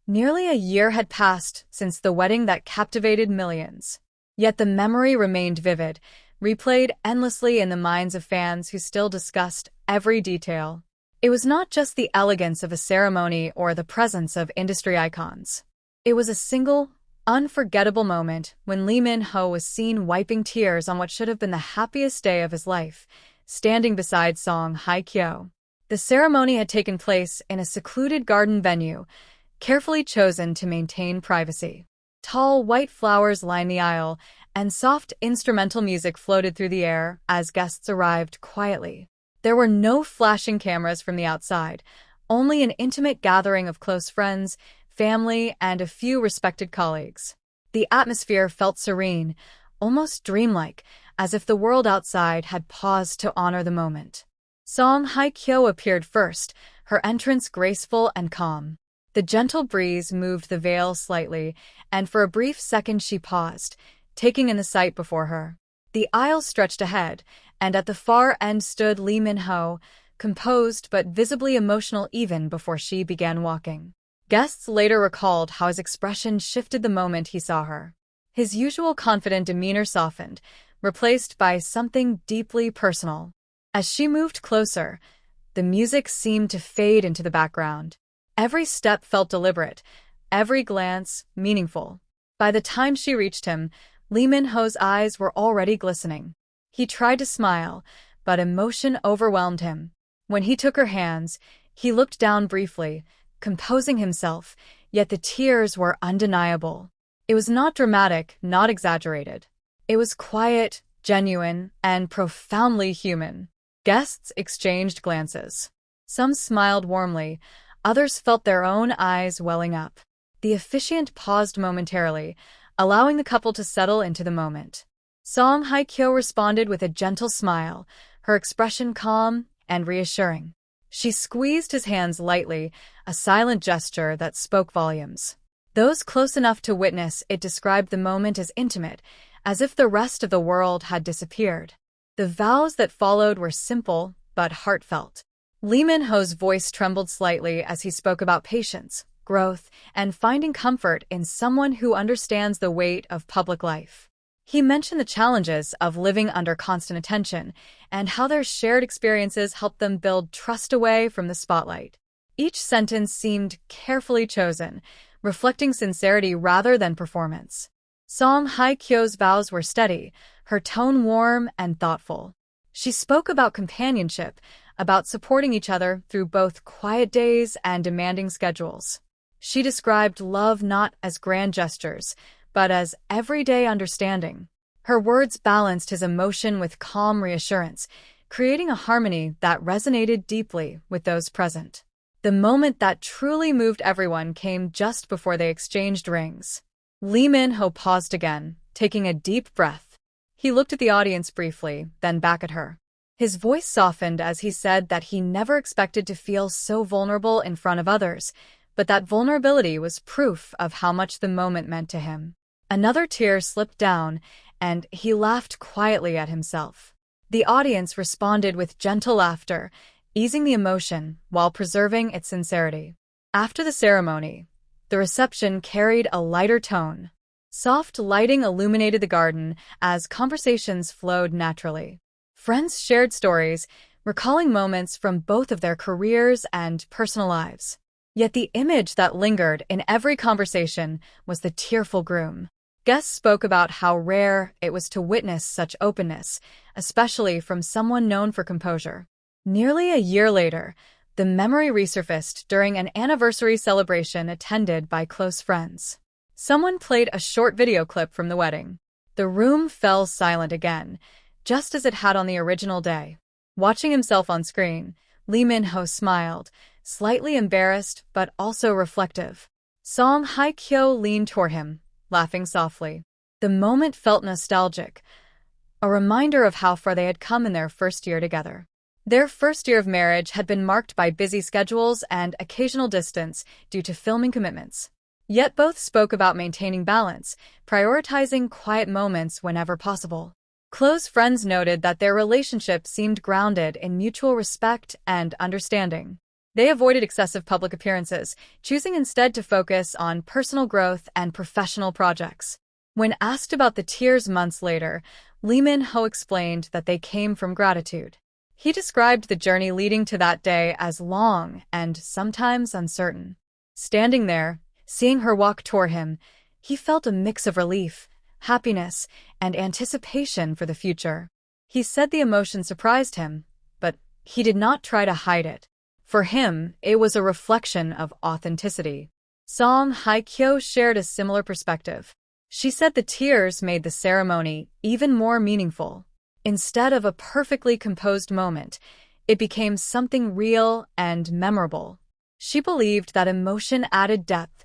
Nearly a year had passed since the wedding that captivated millions. Yet the memory remained vivid, replayed endlessly in the minds of fans who still discussed every detail. It was not just the elegance of a ceremony or the presence of industry icons. It was a single, unforgettable moment when Lee Min-ho was seen wiping tears on what should have been the happiest day of his life, standing beside Song Hye Kyo. The ceremony had taken place in a secluded garden venue, carefully chosen to maintain privacy. Tall white flowers lined the aisle, and soft instrumental music floated through the air as guests arrived quietly. There were no flashing cameras from the outside, only an intimate gathering of close friends, family, and a few respected colleagues. The atmosphere felt serene, almost dreamlike, as if the world outside had paused to honor the moment. Song Hye Kyo appeared first, her entrance graceful and calm. The gentle breeze moved the veil slightly, and for a brief second she paused, taking in the sight before her. The aisle stretched ahead, and at the far end stood Lee Min-ho, composed but visibly emotional even before she began walking. Guests later recalled how his expression shifted the moment he saw her. His usual confident demeanor softened, replaced by something deeply personal. As she moved closer, the music seemed to fade into the background. Every step felt deliberate, every glance meaningful. By the time she reached him, Lee Min-ho's eyes were already glistening. He tried to smile, but emotion overwhelmed him. When he took her hands, he looked down briefly, composing himself, yet the tears were undeniable. It was not dramatic, not exaggerated. It was quiet, genuine, and profoundly human. Guests exchanged glances. Some smiled warmly, others felt their own eyes welling up. The officiant paused momentarily, allowing the couple to settle into the moment. Song Hye Kyo responded with a gentle smile, her expression calm and reassuring. She squeezed his hands lightly, a silent gesture that spoke volumes. Those close enough to witness it described the moment as intimate, as if the rest of the world had disappeared. The vows that followed were simple but heartfelt. Lee Min-ho's voice trembled slightly as he spoke about patience, growth, and finding comfort in someone who understands the weight of public life. He mentioned the challenges of living under constant attention and how their shared experiences helped them build trust away from the spotlight. Each sentence seemed carefully chosen, reflecting sincerity rather than performance. Song Hye Kyo's vows were steady, her tone warm and thoughtful. She spoke about companionship, about supporting each other through both quiet days and demanding schedules. She described love not as grand gestures, but as everyday understanding. Her words balanced his emotion with calm reassurance, creating a harmony that resonated deeply with those present. The moment that truly moved everyone came just before they exchanged rings. Lee Min-ho paused again, taking a deep breath. He looked at the audience briefly, then back at her. His voice softened as he said that he never expected to feel so vulnerable in front of others, but that vulnerability was proof of how much the moment meant to him. Another tear slipped down, and he laughed quietly at himself. The audience responded with gentle laughter, easing the emotion while preserving its sincerity. After the ceremony, the reception carried a lighter tone. Soft lighting illuminated the garden as conversations flowed naturally. Friends shared stories, recalling moments from both of their careers and personal lives. Yet the image that lingered in every conversation was the tearful groom. Guests spoke about how rare it was to witness such openness, especially from someone known for composure. Nearly a year later, the memory resurfaced during an anniversary celebration attended by close friends. Someone played a short video clip from the wedding. The room fell silent again, just as it had on the original day. Watching himself on screen, Lee Min-ho smiled, slightly embarrassed but also reflective. Song Hye Kyo leaned toward him, laughing softly. The moment felt nostalgic, a reminder of how far they had come in their first year together. Their first year of marriage had been marked by busy schedules and occasional distance due to filming commitments. Yet both spoke about maintaining balance, prioritizing quiet moments whenever possible. Close friends noted that their relationship seemed grounded in mutual respect and understanding. They avoided excessive public appearances, choosing instead to focus on personal growth and professional projects. When asked about the tears months later, Lee Min-ho explained that they came from gratitude. He described the journey leading to that day as long and sometimes uncertain. Standing there, seeing her walk toward him, he felt a mix of relief, happiness, and anticipation for the future. He said the emotion surprised him, but he did not try to hide it. For him, it was a reflection of authenticity. Song Hye Kyo shared a similar perspective. She said the tears made the ceremony even more meaningful. Instead of a perfectly composed moment, it became something real and memorable. She believed that emotion added depth,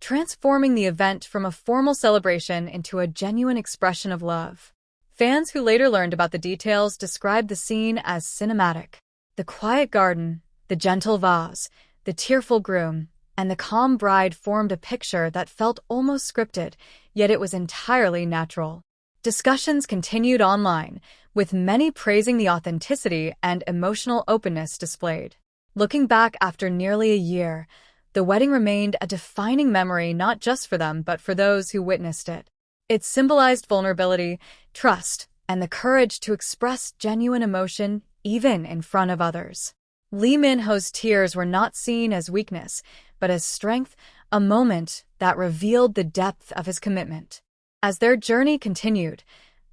transforming the event from a formal celebration into a genuine expression of love. Fans who later learned about the details described the scene as cinematic. The quiet garden, the gentle vows, the tearful groom, and the calm bride formed a picture that felt almost scripted, yet it was entirely natural. Discussions continued online, with many praising the authenticity and emotional openness displayed. Looking back after nearly a year, the wedding remained a defining memory not just for them but for those who witnessed it. It symbolized vulnerability, trust, and the courage to express genuine emotion even in front of others. Lee Min-ho's tears were not seen as weakness, but as strength, a moment that revealed the depth of his commitment. As their journey continued,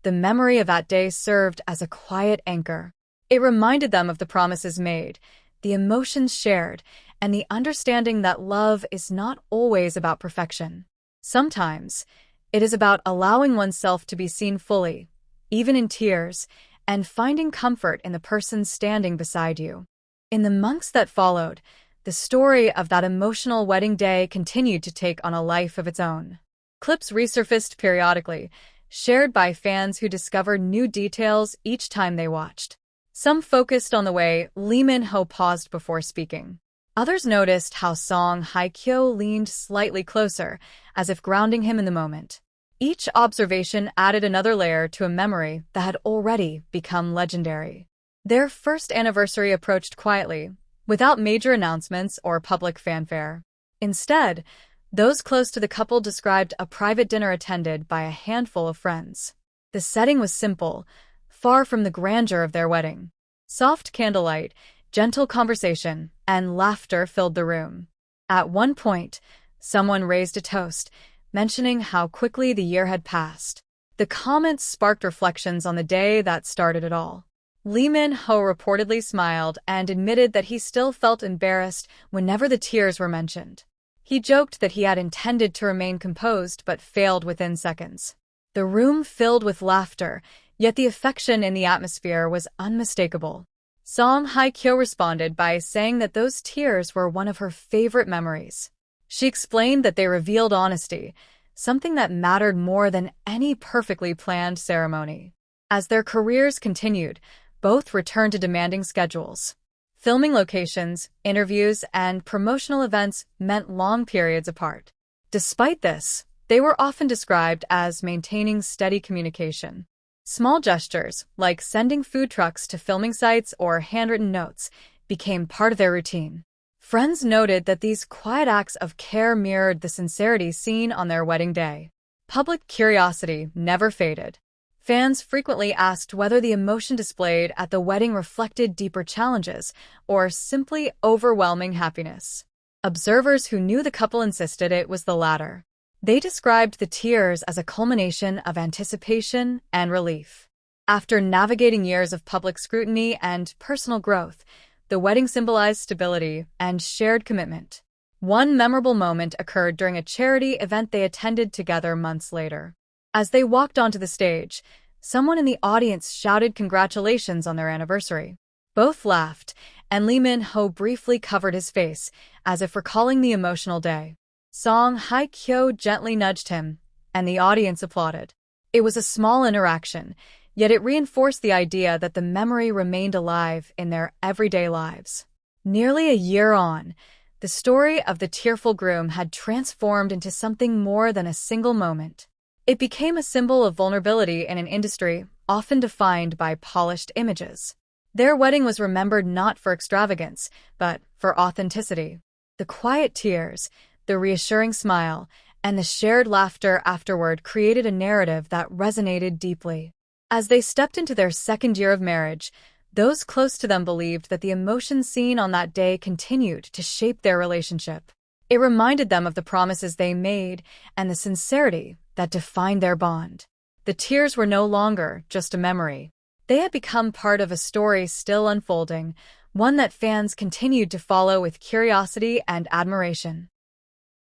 the memory of that day served as a quiet anchor. It reminded them of the promises made, the emotions shared, and the understanding that love is not always about perfection. Sometimes, it is about allowing oneself to be seen fully, even in tears, and finding comfort in the person standing beside you. In the months that followed, the story of that emotional wedding day continued to take on a life of its own. Clips resurfaced periodically, shared by fans who discovered new details each time they watched. Some focused on the way Lee Min-ho paused before speaking. Others noticed how Song Hye Kyo leaned slightly closer, as if grounding him in the moment. Each observation added another layer to a memory that had already become legendary. Their first anniversary approached quietly, without major announcements or public fanfare. Instead, those close to the couple described a private dinner attended by a handful of friends. The setting was simple, far from the grandeur of their wedding. Soft candlelight, gentle conversation, and laughter filled the room. At one point, someone raised a toast, mentioning how quickly the year had passed. The comments sparked reflections on the day that started it all. Lee Min-ho reportedly smiled and admitted that he still felt embarrassed whenever the tears were mentioned. He joked that he had intended to remain composed but failed within seconds. The room filled with laughter, yet the affection in the atmosphere was unmistakable. Song Hye Kyo responded by saying that those tears were one of her favorite memories. She explained that they revealed honesty, something that mattered more than any perfectly planned ceremony. As their careers continued, both returned to demanding schedules. Filming locations, interviews, and promotional events meant long periods apart. Despite this, they were often described as maintaining steady communication. Small gestures, like sending food trucks to filming sites or handwritten notes, became part of their routine. Friends noted that these quiet acts of care mirrored the sincerity seen on their wedding day. Public curiosity never faded. Fans frequently asked whether the emotion displayed at the wedding reflected deeper challenges or simply overwhelming happiness. Observers who knew the couple insisted it was the latter. They described the tears as a culmination of anticipation and relief. After navigating years of public scrutiny and personal growth, the wedding symbolized stability and shared commitment. One memorable moment occurred during a charity event they attended together months later. As they walked onto the stage, someone in the audience shouted congratulations on their anniversary. Both laughed, and Lee Min-ho briefly covered his face, as if recalling the emotional day. Song Hye Kyo gently nudged him, and the audience applauded. It was a small interaction, yet it reinforced the idea that the memory remained alive in their everyday lives. Nearly a year on, the story of the tearful groom had transformed into something more than a single moment. It became a symbol of vulnerability in an industry often defined by polished images. Their wedding was remembered not for extravagance, but for authenticity. The quiet tears, the reassuring smile, and the shared laughter afterward created a narrative that resonated deeply. As they stepped into their second year of marriage, those close to them believed that the emotions seen on that day continued to shape their relationship. It reminded them of the promises they made and the sincerity that defined their bond. The tears were no longer just a memory. They had become part of a story still unfolding, one that fans continued to follow with curiosity and admiration.